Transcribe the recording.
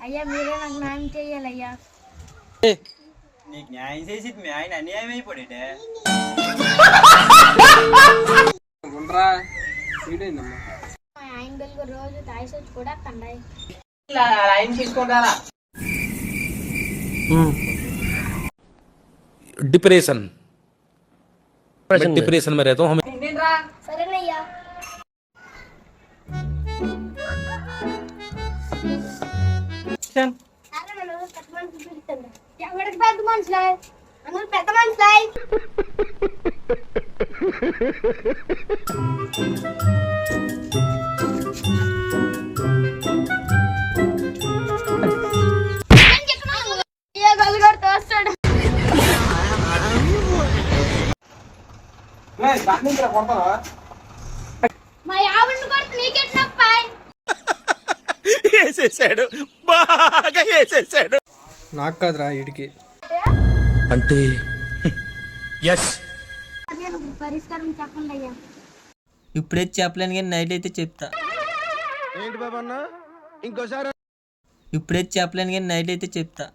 అయ్యా మీరే నాకు న్యాయం చేయాలయ్యా. నీకు న్యాయం చేసి మీ ఆయన అన్యాయం అయిపోయాడే. మా ఆయన బిల్లు రోజు తాయిసి వచ్చి కూడా కండాయి. डिप्रेशन डिप्रेशन में रहता हूँ हमें. సరేనయ్యా. సరే నన్ను పెద్ద మనుషులు పిలుస్తాను. ఎవరికి పెద్ద మనుషులే? అందరూ పెద్ద మనుషులే. వస్తాడు. మా ఆవిడని కొడితే నీకెట్నప్పాయ్? వేసేసాడు, బాగా వేసేసాడు. నాకు కాదురా వీడికి. అంటే ఎస్. పరిష్కారం చెప్పండి అయ్యా. ఇప్పుడే చెప్పలేను కానీ నైట్ అయితే చెప్తా. ఏంటి బాబన్నా ఇంకోసారి? ఇప్పుడే చెప్పలేను కానీ నైట్ అయితే చెప్తా.